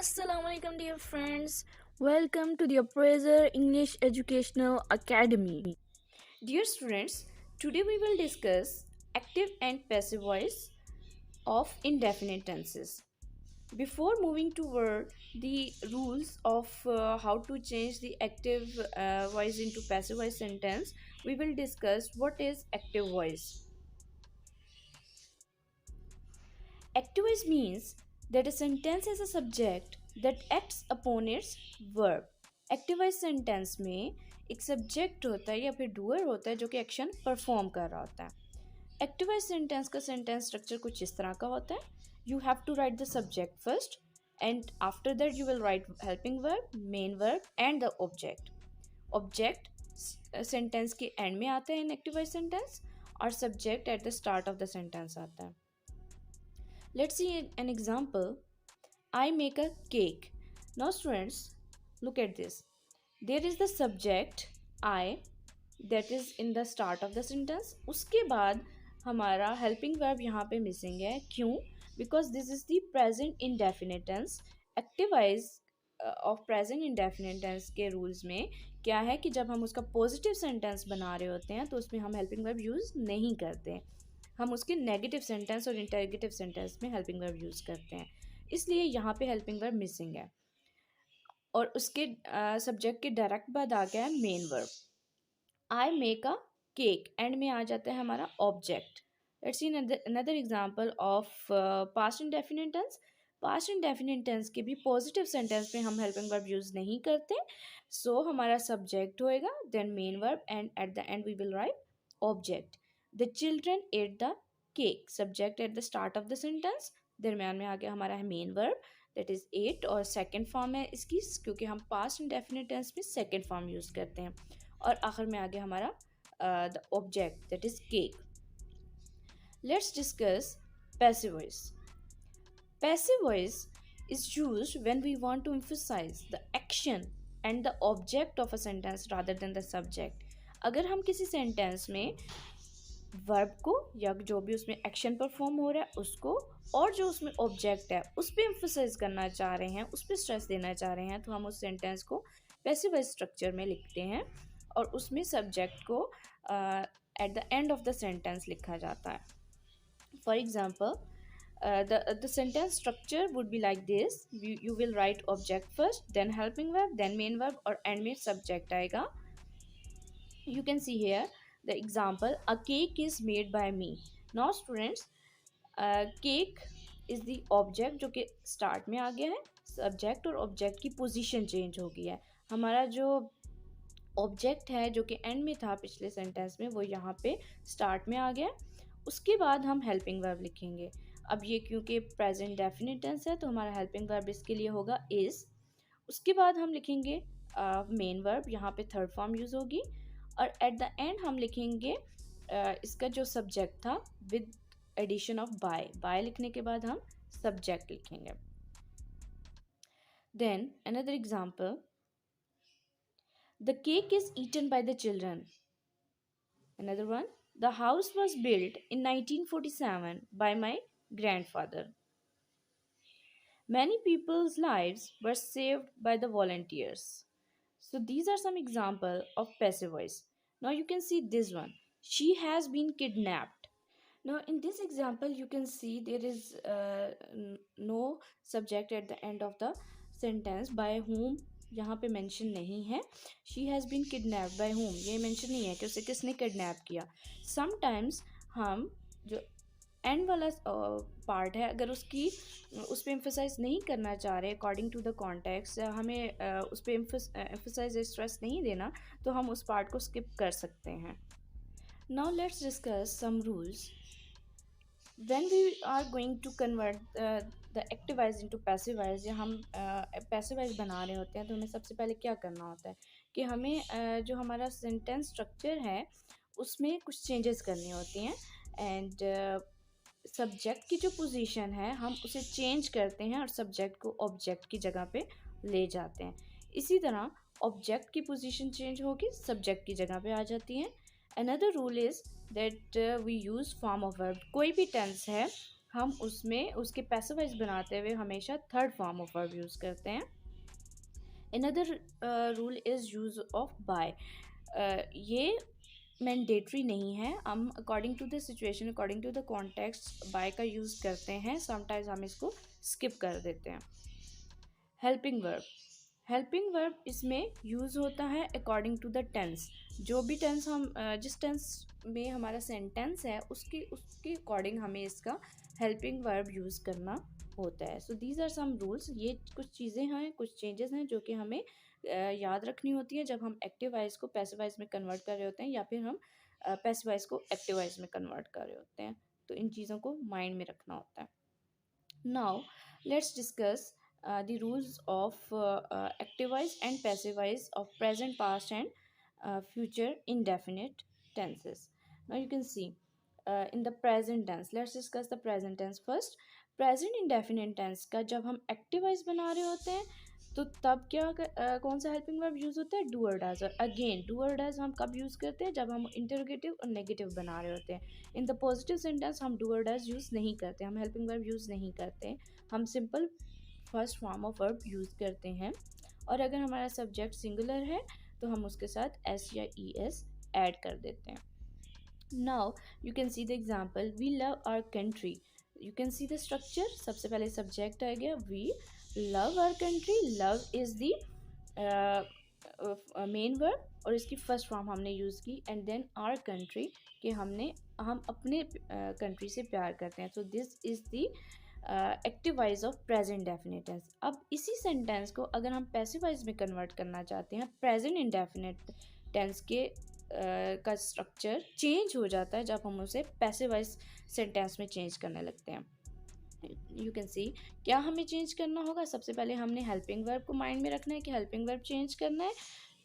Assalamu alaikum, dear friends. Welcome to the Appraiser English Educational Academy. Dear students, today we will discuss active and passive voice of indefinite tenses. Before moving toward the rules of how to change the active voice into passive voice sentence, we will discuss what is active voice. Active voice means that a sentence has a subject that acts upon its verb. Active voice sentence में एक subject होता है या फिर doer होता है जो कि एक्शन परफॉर्म कर रहा होता है। एक्टिव वॉइस सेंटेंस का सेंटेंस स्ट्रक्चर कुछ इस तरह का होता है। You have to write the subject first and after that you will write helping verb, main verb and the object. Object sentence के एंड में आता है इन एक्टिव वॉइस सेंटेंस और subject at the start of the sentence आता है। Let's see an example. I make a cake. Now students, look at this. There is the subject I that is in the start of the sentence. उसके बाद हमारा helping verb यहाँ पे missing है. क्यों? Because this is the present indefinite tense. Active voice of present indefinite tense के rules में क्या है कि जब हम उसका positive sentence बना रहे होते हैं तो उसमें हम helping verb use नहीं करते, हम उसके नेगेटिव सेंटेंस और इंटरगेटिव सेंटेंस में हेल्पिंग वर्ब यूज़ करते हैं, इसलिए यहाँ पे हेल्पिंग वर्ब मिसिंग है और उसके सब्जेक्ट के डायरेक्ट बाद आ गया है main verb. I make a cake and में आ जाता है हमारा object. Let's see another example of past indefinite tense. Past indefinite tense के भी पॉजिटिव सेंटेंस में हम हेल्पिंग वर्ब यूज़ नहीं करते, सो हमारा सब्जेक्ट होएगा, then main verb and at the end we will write object. The children ate the cake, subject at the start of the sentence, दरम्यान में आ गया हमारा है main verb that is ate और सेकेंड फॉर्म है इसकी क्योंकि हम पास्ट इंडेफिनिट टेंस में सेकेंड फॉर्म यूज़ करते हैं और आखिर में आ गया हमारा the object that is cake. Let's discuss passive voice. Passive voice is used when we want to emphasize the action and the object of a sentence rather than the subject. अगर हम किसी सेंटेंस में verb को या जो भी उसमें action perform हो रहा है उसको और जो उसमें ऑब्जेक्ट है उस पर एम्फोसाइज करना चाह रहे हैं, उस पर स्ट्रेस देना चाह रहे हैं, तो हम उस सेंटेंस को पैसिव वॉइस स्ट्रक्चर में लिखते हैं और उसमें सब्जेक्ट को eight the end of the sentence लिखा जाता है। For example the sentence structure would be like this. You will write object first, then helping verb, then main verb और end में subject आएगा। You can see here the example, a cake is made by me. Now students, cake is the object जो कि start में आ गया है, subject और object की position change हो गई है। हमारा जो ऑब्जेक्ट है जो कि एंड में था पिछले सेंटेंस में वो यहाँ पे स्टार्ट में आ गया, उसके बाद हम हेल्पिंग वर्ब लिखेंगे। अब ये क्योंकि प्रेजेंट डेफिनिट टेंस है तो हमारा हेल्पिंग वर्ब इसके लिए होगा इज़। उसके बाद हम लिखेंगे मेन वर्ब, यहाँ पे थर्ड फॉर्म यूज़ होगी और एट द एंड हम लिखेंगे इसका जो सब्जेक्ट था with addition of by. By लिखने के बाद हम सब्जेक्ट लिखेंगे। Then another example, the cake is eaten by the children. Another one, the house was built in 1947 by my grandfather. Many people's lives were saved by the volunteers. So these are some examples of passive voice. Now you can see this one. She has been kidnapped. Now in this example you can see there is no subject at the end of the sentence. By whom यहाँ पे mention नहीं है। She has been kidnapped by home, ये mention नहीं है कि उसे किसने किडनैप किया। समटाइम्स हम जो एंड वाला पार्ट है अगर उस पर एम्फोसाइज नहीं करना चाह रहे अकॉर्डिंग टू द कॉन्टेक्स्ट, हमें उस पर एम्फोसाइज स्ट्रेस नहीं देना तो हम उस पार्ट को स्किप कर सकते हैं। Now let's discuss some rules. when we are going to convert the active voice into passive voice या हम passive voice बना रहे होते हैं तो हमें सबसे पहले क्या करना होता है कि हमें जो हमारा सेंटेंस स्ट्रक्चर है उसमें कुछ चेंजेस करनी होती हैं एंड सब्जेक्ट की जो पोजीशन है हम उसे चेंज करते हैं और सब्जेक्ट को ऑब्जेक्ट की जगह पे ले जाते हैं। इसी तरह ऑब्जेक्ट की पोजीशन चेंज होगी, सब्जेक्ट की जगह पे आ जाती हैं। Another rule is that we use form of verb. कोई भी टेंस है हम उसमें उसके पैसिवाइज बनाते हुए हमेशा third form of verb use करते हैं. Another rule is use of by. ये मैंडेटरी नहीं है, हम according to the situation, according to the context by का यूज़ करते हैं. समटाइम्स हम इसको स्किप कर देते हैं. Helping verb. हेल्पिंग वर्ब इसमें यूज़ होता है अकॉर्डिंग टू द टेंस. जो भी टेंस हम जिस टेंस में हमारा सेंटेंस है उसके उसके अकॉर्डिंग हमें इसका हेल्पिंग वर्ब यूज़ करना होता है. So these are some rules. ये कुछ चीज़ें हैं, कुछ चेंजेस हैं जो कि हमें याद रखनी होती है जब हम एक्टिव वाइज को पैसिव वाइज में कन्वर्ट कर रहे होते हैं या फिर हम पैसिव वाइज को एक्टिव वाइज में कन्वर्ट कर रहे होते हैं. तो इन चीज़ों को माइंड में रखना होता है. Now, let's discuss the rules of activize and passivize of present, past, and future indefinite tenses. Now, you can see in the present tense. Let's discuss the present tense first. Present indefinite tense का जब हम activize बना रहे होते हैं तो तब कौन सा हेल्पिंग वर्ब यूज़ होता है? डू और डज. और अगेन डू और डज हम कब यूज़ करते हैं? जब हम इंटरोगेटिव और नेगेटिव बना रहे होते हैं. इन द पॉजिटिव सेंटेंस हम डू और डज यूज़ नहीं करते, हम हेल्पिंग वर्ब यूज़ नहीं करते, हम simple first form of verb use करते हैं. और अगर हमारा सब्जेक्ट सिंगुलर है तो हम उसके साथ एस या ई एस ऐड कर देते हैं. Now you can see the example. We love our country. You can see the structure. सबसे पहले सब्जेक्ट आ गया we love our country. Love is the main verb और इसकी फर्स्ट फॉर्म हमने यूज़ की. एंड देन आवर कंट्री कि हम अपने कंट्री से प्यार करते हैं. So this is the active voice of present definite tense. अब इसी सेंटेंस को अगर हम पैसिव वाइज में कन्वर्ट करना चाहते हैं, प्रेजेंट इंडेफिनेट टेंस के का स्ट्रक्चर चेंज हो जाता है जब हम उसे पैसिव वाइज सेंटेंस में चेंज करने लगते हैं. यू कैन सी क्या हमें चेंज करना होगा. सबसे पहले हमने हेल्पिंग वर्ब को माइंड में रखना है कि हेल्पिंग वर्ब चेंज करना है.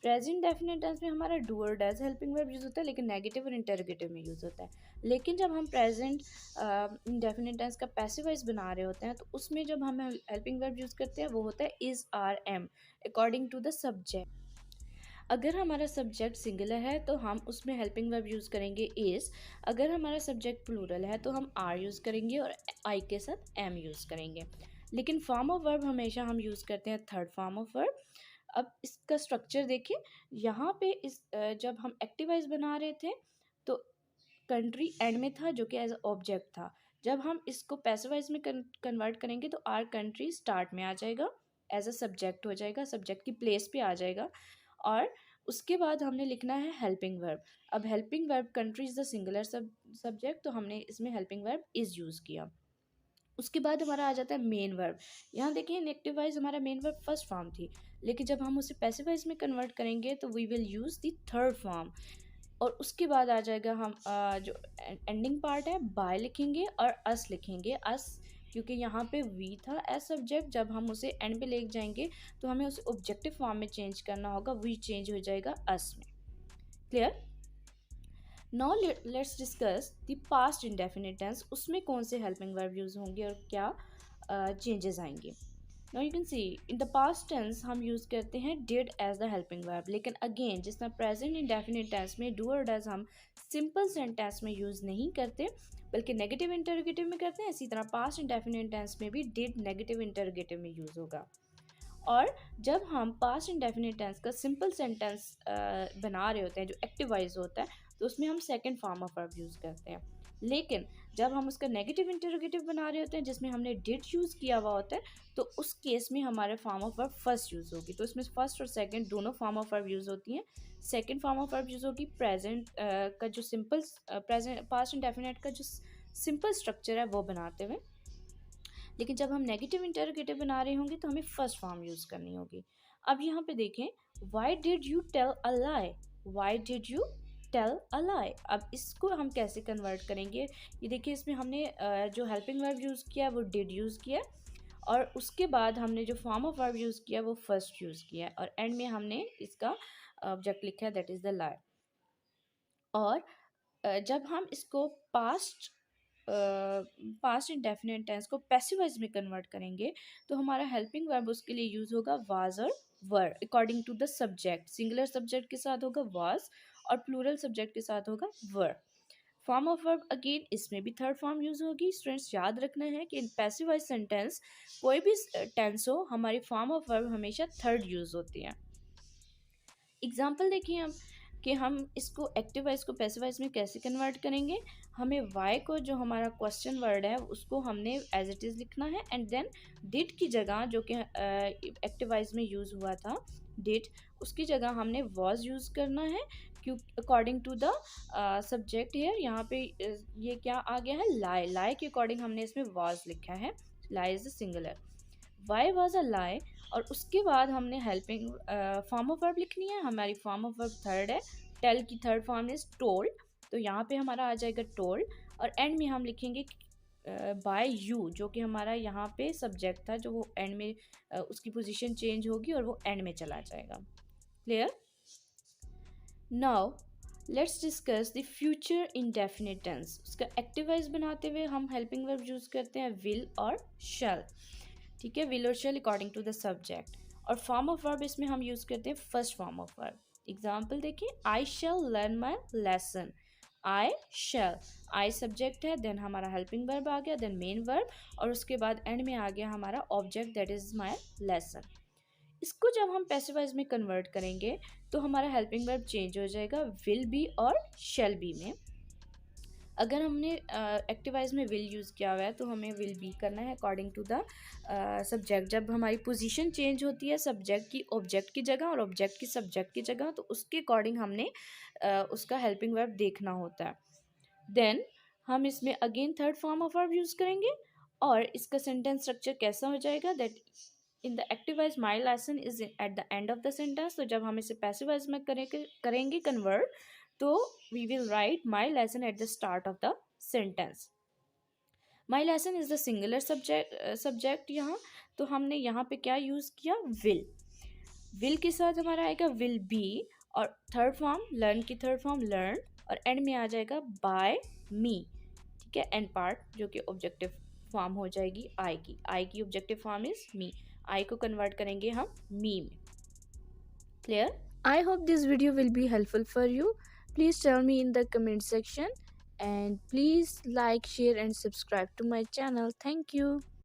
प्रेजेंट डेफिनेट टेंस में हमारा डू और डज हेल्पिंग वर्ब यूज़ होता है लेकिन नेगेटिव और इंटरोगेटिव में यूज़ होता है. लेकिन जब हम प्रेजेंट डेफिनेट टेंस का पैसिव वॉइस बना रहे होते हैं तो उसमें जब हम हेल्पिंग वर्ब यूज़ करते हैं वो होता है is are am according to the subject. अगर हमारा सब्जेक्ट सिंगुलर है तो हम उसमें हेल्पिंग वर्ब यूज़ करेंगे इज़. अगर हमारा सब्जेक्ट प्लूरल है तो हम आर यूज़ करेंगे और आई के साथ एम यूज़ करेंगे. लेकिन फॉर्म ऑफ वर्ब हमेशा हम यूज़ करते हैं थर्ड फॉर्म ऑफ वर्ब. अब इसका स्ट्रक्चर देखिए. यहाँ पे जब हम एक्टिवाइज बना रहे थे तो कंट्री एंड में था जो कि एज ऑब्जेक्ट था. जब हम इसको पैसिवाइज में कन्वर्ट करेंगे तो आर कंट्री स्टार्ट में आ जाएगा, एज अ सब्जेक्ट हो जाएगा, सब्जेक्ट की प्लेस पे आ जाएगा. और उसके बाद हमने लिखना है हेल्पिंग वर्ब. अब helping verb country is the singular subject तो हमने इसमें हेल्पिंग वर्ब इज़ यूज़ किया. उसके बाद हमारा आ जाता है मेन वर्ब. यहाँ देखिए इन एक्टिव वाइज हमारा मेन वर्ब फर्स्ट फॉर्म थी लेकिन जब हम उसे पैसिव वाइज में कन्वर्ट करेंगे तो we will use the third form. और उसके बाद आ जाएगा हम जो एंडिंग पार्ट है बाय लिखेंगे और अस लिखेंगे. अस क्योंकि यहाँ पे वी था एज सब्जेक्ट, जब हम उसे एंड पे ले जाएंगे तो हमें उसे ऑब्जेक्टिव फॉर्म में चेंज करना होगा. वी चेंज हो जाएगा अस में. Clear. Now let's discuss the past indefinite tense. उसमें कौन से हेल्पिंग वर्ब यूज़ होंगे और क्या चेंजेस आएंगे. Now you can see in the past tense हम यूज़ करते हैं did as the helping verb. लेकिन अगेन जिस तरह प्रेजेंट इंडेफिनिट टेंस में डू और डज हम सिंपल सेंटेंस में यूज़ नहीं करते बल्कि नेगेटिव इंटरोगेटिव में करते हैं, इसी तरह पास्ट इंडेफिनिट टेंस में भी डिड नेगेटिव इंटरोगेटिव में यूज़ होगा. और जब हम पास्ट इंडेफिनिट टेंस का सिंपल सेंटेंस बना रहे होते हैं जो एक्टिवाइज होता है तो उसमें हम second form of verb use करते हैं. लेकिन जब हम उसका नेगेटिव इंटरोगेटिव बना रहे होते हैं जिसमें हमने डिड यूज़ किया हुआ होता है तो उस केस में हमारे form of verb first use होगी. तो इसमें फर्स्ट और सेकंड दोनों फॉर्म ऑफ वर्ब यूज़ होती हैं. Second form of verb use होगी प्रेजेंट का जो सिंपल प्रेजेंट पास्ट इंडेफिनिट का जो सिंपल स्ट्रक्चर है वो बनाते हुए. लेकिन जब हम नेगेटिव इंटरोगेटिव बना रहे होंगे तो हमें फर्स्ट फॉर्म यूज़ करनी होगी. अब यहाँ पे देखें why did you tell a lie. Why did you tell a lie. अब इसको हम कैसे कन्वर्ट करेंगे. ये देखिए इसमें हमने जो हेल्पिंग वर्ब यूज़ किया वो डिड यूज़ किया और उसके बाद हमने जो फॉर्म ऑफ वर्ब यूज़ किया वो फर्स्ट यूज़ किया और एंड में हमने इसका ऑब्जेक्ट लिखा है दैट इज़ द लाई. और जब हम इसको पास्ट इंडेफिनिट टेंस को पैसिव वॉइस में कन्वर्ट करेंगे तो हमारा हेल्पिंग वर्ब उसके लिए यूज़ होगा वाज और were according to the subject. Singular subject के साथ होगा वाज और प्लूरल सब्जेक्ट के साथ होगा वर. फॉर्म ऑफ वर्ब अगेन इसमें भी थर्ड फॉर्म यूज़ होगी। स्टूडेंट्स याद रखना है कि इन पैसिव वॉइस सेंटेंस कोई भी टेंस हो, हमारी फॉर्म ऑफ वर्ब हमेशा थर्ड यूज़ होती है। एग्जाम्पल देखिए हम कि हम इसको एक्टिव वॉइस को पैसिव वॉइस में कैसे कन्वर्ट करेंगे। हमें वाई को जो हमारा क्वेश्चन वर्ड है उसको हमने एज इट इज़ लिखना है, एंड देन डिड की जगह जो कि एक्टिव वॉइस में यूज़ हुआ था डिड, उसकी जगह हमने वॉज यूज़ करना है, क्यों according to the subject here. यहाँ पे ये क्या आ गया है, लाई। लाई के अकॉर्डिंग हमने इसमें वॉज लिखा है, lie is a singular. Why was a lie, और उसके बाद हमने हेल्पिंग फॉर्म ऑफ वर्ब लिखनी है। हमारी फॉर्म ऑफ वर्ब थर्ड है, टेल की थर्ड फॉर्म इज टोल्ड, तो यहाँ पे हमारा आ जाएगा टोल्ड, और एंड में हम लिखेंगे बाय यू, जो कि हमारा यहाँ पे सब्जेक्ट था, जो वो एंड में उसकी पोजीशन चेंज होगी और वो एंड में चला जाएगा। Clear? Now let's discuss the future indefinite tense. उसका एक्टिव वॉइस बनाते हुए हम हेल्पिंग वर्ब यूज़ करते हैं विल और शैल। ठीक है, विल और shall according to the subject. और फॉर्म ऑफ वर्ब इसमें हम यूज़ करते हैं first form of verb. Example देखिए, I shall learn my lesson. I shall, I subject है, देन हमारा हेल्पिंग वर्ब आ गया, देन मेन वर्ब, और उसके बाद एंड में आ गया हमारा object that is my lesson. इसको जब हम पैसिव वॉइस में कन्वर्ट करेंगे तो हमारा हेल्पिंग वर्ब चेंज हो जाएगा विल बी और शैल बी में। अगर हमने एक्टिव वॉइस में विल यूज़ किया हुआ है तो हमें विल बी करना है अकॉर्डिंग टू द सब्जेक्ट। जब हमारी पोजीशन चेंज होती है सब्जेक्ट की ऑब्जेक्ट की जगह और ऑब्जेक्ट की सब्जेक्ट की जगह, तो उसके अकॉर्डिंग हमने उसका हेल्पिंग वर्ब देखना होता है। देन हम इसमें again third form of verb use करेंगे, और इसका सेंटेंस स्ट्रक्चर कैसा हो जाएगा, that in the active voice my lesson is eight the end of the sentence. तो जब हम इसे पैसिव वॉइस में करेंगे कन्वर्ट, तो we will write my lesson at the start of the sentence. My lesson is the singular subject यहाँ, तो हमने यहाँ पे क्या यूज़ किया, विल। विल के साथ हमारा आएगा विल बी, और थर्ड फॉर्म लर्न की थर्ड फॉर्म लर्न, और एंड में आ जाएगा बाय मी। ठीक है, एंड पार्ट जो कि ऑब्जेक्टिव फॉर्म हो जाएगी आई की ऑब्जेक्टिव फॉर्म इज मी। आई को कन्वर्ट करेंगे हम मी में। Clear? I hope this video will be helpful for you. Please tell me in the comment section, and please like, share and subscribe to my channel. Thank you.